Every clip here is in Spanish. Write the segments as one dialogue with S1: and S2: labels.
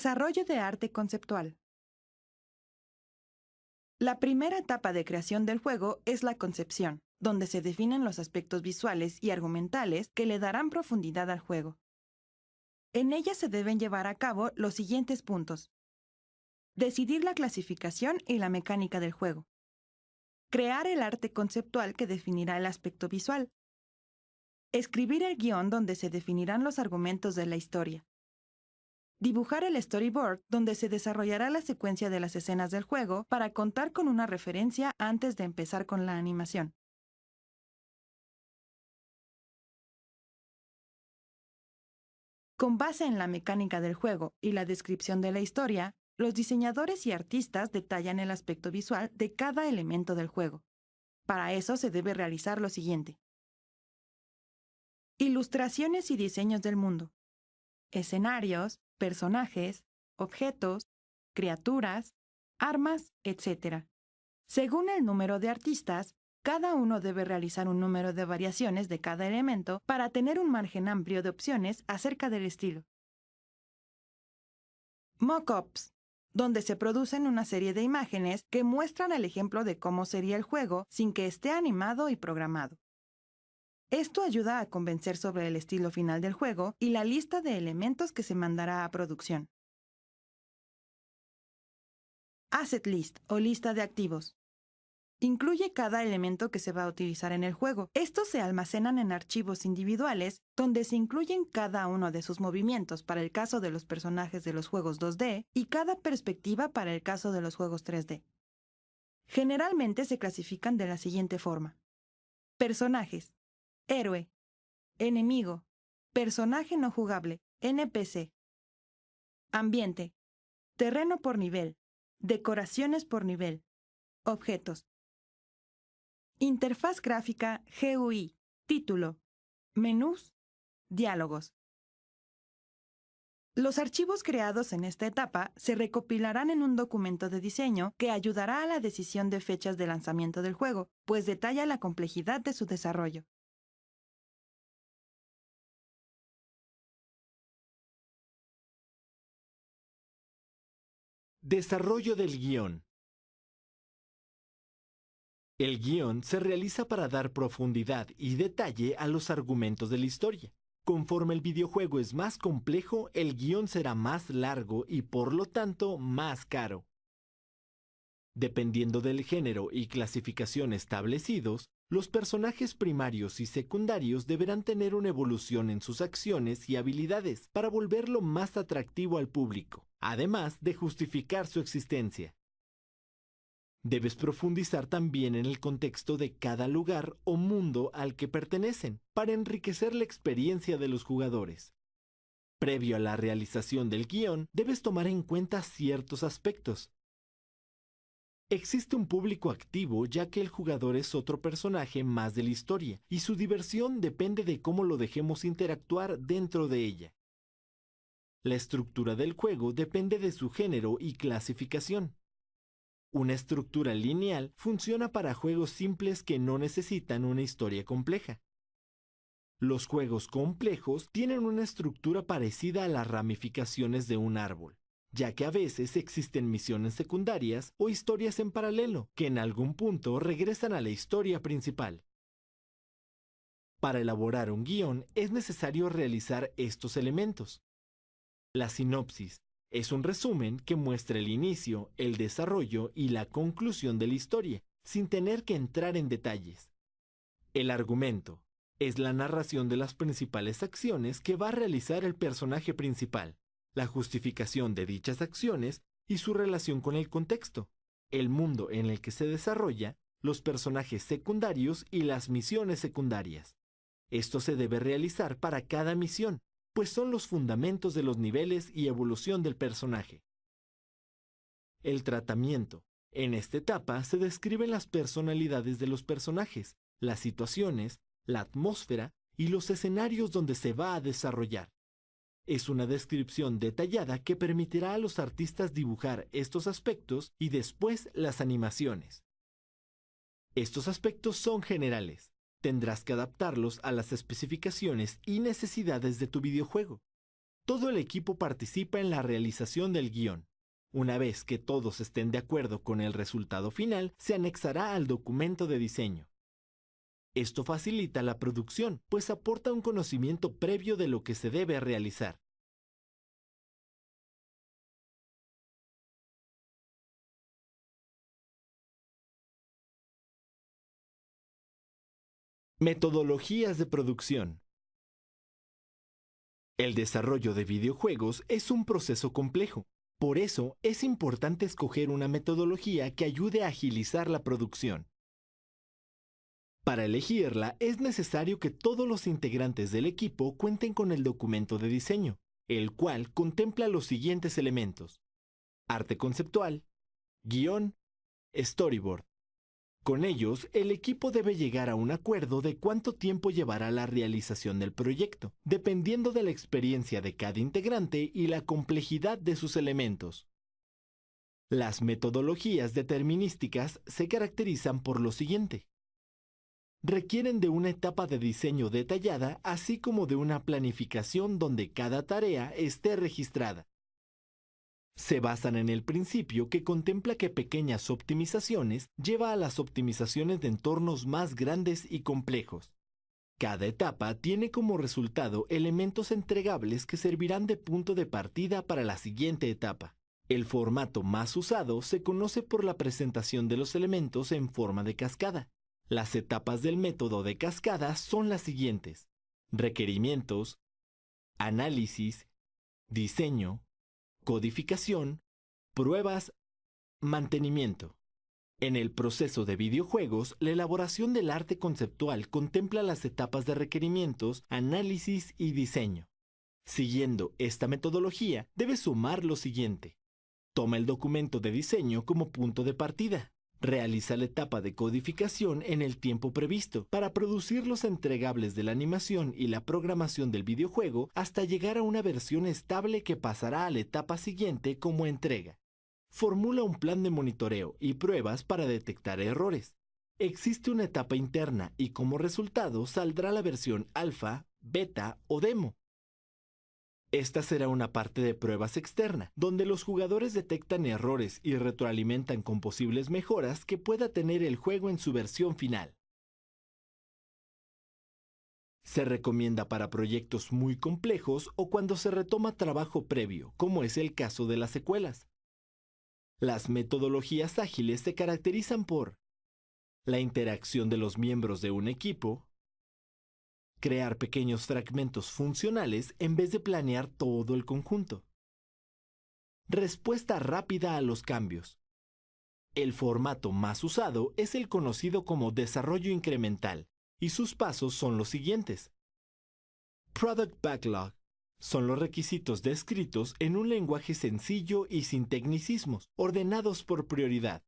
S1: Desarrollo de arte conceptual. La primera etapa de creación del juego es la concepción, donde se definen los aspectos visuales y argumentales que le darán profundidad al juego. En ella se deben llevar a cabo los siguientes puntos. Decidir la clasificación y la mecánica del juego. Crear el arte conceptual que definirá el aspecto visual. Escribir el guión donde se definirán los argumentos de la historia. Dibujar el storyboard donde se desarrollará la secuencia de las escenas del juego para contar con una referencia antes de empezar con la animación. Con base en la mecánica del juego y la descripción de la historia, los diseñadores y artistas detallan el aspecto visual de cada elemento del juego. Para eso se debe realizar lo siguiente. Ilustraciones y diseños del mundo. Escenarios, personajes, objetos, criaturas, armas, etc. Según el número de artistas, cada uno debe realizar un número de variaciones de cada elemento para tener un margen amplio de opciones acerca del estilo. Mock-ups, donde se producen una serie de imágenes que muestran el ejemplo de cómo sería el juego sin que esté animado y programado. Esto ayuda a convencer sobre el estilo final del juego y la lista de elementos que se mandará a producción. Asset List o lista de activos. Incluye cada elemento que se va a utilizar en el juego. Estos se almacenan en archivos individuales donde se incluyen cada uno de sus movimientos para el caso de los personajes de los juegos 2D y cada perspectiva para el caso de los juegos 3D. Generalmente se clasifican de la siguiente forma. Personajes. Héroe. Enemigo. Personaje no jugable. NPC. Ambiente. Terreno por nivel. Decoraciones por nivel. Objetos. Interfaz gráfica GUI. Título. Menús. Diálogos. Los archivos creados en esta etapa se recopilarán en un documento de diseño que ayudará a la decisión de fechas de lanzamiento del juego, pues detalla la complejidad de su desarrollo.
S2: Desarrollo del guión. El guión se realiza para dar profundidad y detalle a los argumentos de la historia. Conforme el videojuego es más complejo, el guión será más largo y por lo tanto más caro. Dependiendo del género y clasificación establecidos, los personajes primarios y secundarios deberán tener una evolución en sus acciones y habilidades para volverlo más atractivo al público, además de justificar su existencia. Debes profundizar también en el contexto de cada lugar o mundo al que pertenecen, para enriquecer la experiencia de los jugadores. Previo a la realización del guión, debes tomar en cuenta ciertos aspectos. Existe un público activo ya que el jugador es otro personaje más de la historia, y su diversión depende de cómo lo dejemos interactuar dentro de ella. La estructura del juego depende de su género y clasificación. Una estructura lineal funciona para juegos simples que no necesitan una historia compleja. Los juegos complejos tienen una estructura parecida a las ramificaciones de un árbol, ya que a veces existen misiones secundarias o historias en paralelo que en algún punto regresan a la historia principal. Para elaborar un guión es necesario realizar estos elementos. La sinopsis es un resumen que muestra el inicio, el desarrollo y la conclusión de la historia, sin tener que entrar en detalles. El argumento es la narración de las principales acciones que va a realizar el personaje principal, la justificación de dichas acciones y su relación con el contexto, el mundo en el que se desarrolla, los personajes secundarios y las misiones secundarias. Esto se debe realizar para cada misión, pues son los fundamentos de los niveles y evolución del personaje. El tratamiento. En esta etapa se describen las personalidades de los personajes, las situaciones, la atmósfera y los escenarios donde se va a desarrollar. Es una descripción detallada que permitirá a los artistas dibujar estos aspectos y después las animaciones. Estos aspectos son generales. Tendrás que adaptarlos a las especificaciones y necesidades de tu videojuego. Todo el equipo participa en la realización del guión. Una vez que todos estén de acuerdo con el resultado final, se anexará al documento de diseño. Esto facilita la producción, pues aporta un conocimiento previo de lo que se debe realizar. Metodologías de producción. El desarrollo de videojuegos es un proceso complejo. Por eso, es importante escoger una metodología que ayude a agilizar la producción. Para elegirla, es necesario que todos los integrantes del equipo cuenten con el documento de diseño, el cual contempla los siguientes elementos: arte conceptual, guión, storyboard. Con ellos, el equipo debe llegar a un acuerdo de cuánto tiempo llevará la realización del proyecto, dependiendo de la experiencia de cada integrante y la complejidad de sus elementos. Las metodologías determinísticas se caracterizan por lo siguiente. Requieren de una etapa de diseño detallada, así como de una planificación donde cada tarea esté registrada. Se basan en el principio que contempla que pequeñas optimizaciones lleva a las optimizaciones de entornos más grandes y complejos. Cada etapa tiene como resultado elementos entregables que servirán de punto de partida para la siguiente etapa. El formato más usado se conoce por la presentación de los elementos en forma de cascada. Las etapas del método de cascada son las siguientes: requerimientos, análisis, diseño, codificación, pruebas, mantenimiento. En el proceso de videojuegos, la elaboración del arte conceptual contempla las etapas de requerimientos, análisis y diseño. Siguiendo esta metodología, debes sumar lo siguiente. Toma el documento de diseño como punto de partida. Realiza la etapa de codificación en el tiempo previsto para producir los entregables de la animación y la programación del videojuego hasta llegar a una versión estable que pasará a la etapa siguiente como entrega. Formula un plan de monitoreo y pruebas para detectar errores. Existe una etapa interna y como resultado saldrá la versión alfa, beta o demo. Esta será una parte de pruebas externa, donde los jugadores detectan errores y retroalimentan con posibles mejoras que pueda tener el juego en su versión final. Se recomienda para proyectos muy complejos o cuando se retoma trabajo previo, como es el caso de las secuelas. Las metodologías ágiles se caracterizan por la interacción de los miembros de un equipo, crear pequeños fragmentos funcionales en vez de planear todo el conjunto. Respuesta rápida a los cambios. El formato más usado es el conocido como desarrollo incremental, y sus pasos son los siguientes. Product Backlog. Son los requisitos descritos en un lenguaje sencillo y sin tecnicismos, ordenados por prioridad.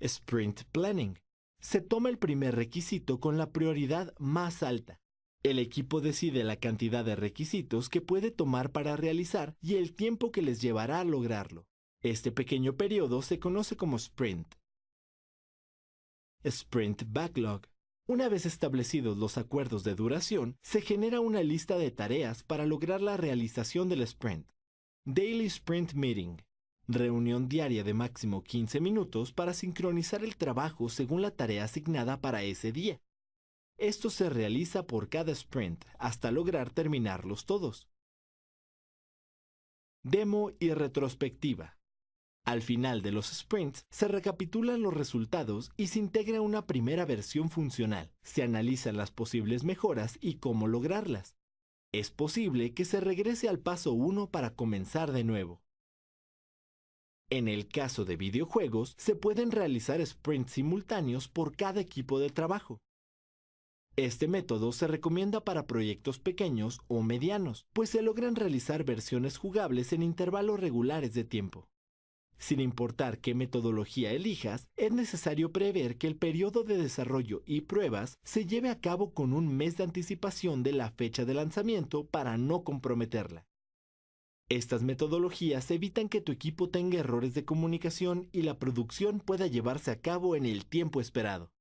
S2: Sprint Planning. Se toma el primer requisito con la prioridad más alta. El equipo decide la cantidad de requisitos que puede tomar para realizar y el tiempo que les llevará a lograrlo. Este pequeño periodo se conoce como sprint. Sprint Backlog. Una vez establecidos los acuerdos de duración, se genera una lista de tareas para lograr la realización del sprint. Daily Sprint Meeting. Reunión diaria de máximo 15 minutos para sincronizar el trabajo según la tarea asignada para ese día. Esto se realiza por cada sprint hasta lograr terminarlos todos. Demo y retrospectiva. Al final de los sprints se recapitulan los resultados y se integra una primera versión funcional. Se analizan las posibles mejoras y cómo lograrlas. Es posible que se regrese al paso 1 para comenzar de nuevo. En el caso de videojuegos, se pueden realizar sprints simultáneos por cada equipo de trabajo. Este método se recomienda para proyectos pequeños o medianos, pues se logran realizar versiones jugables en intervalos regulares de tiempo. Sin importar qué metodología elijas, es necesario prever que el periodo de desarrollo y pruebas se lleve a cabo con un mes de anticipación de la fecha de lanzamiento para no comprometerla. Estas metodologías evitan que tu equipo tenga errores de comunicación y la producción pueda llevarse a cabo en el tiempo esperado.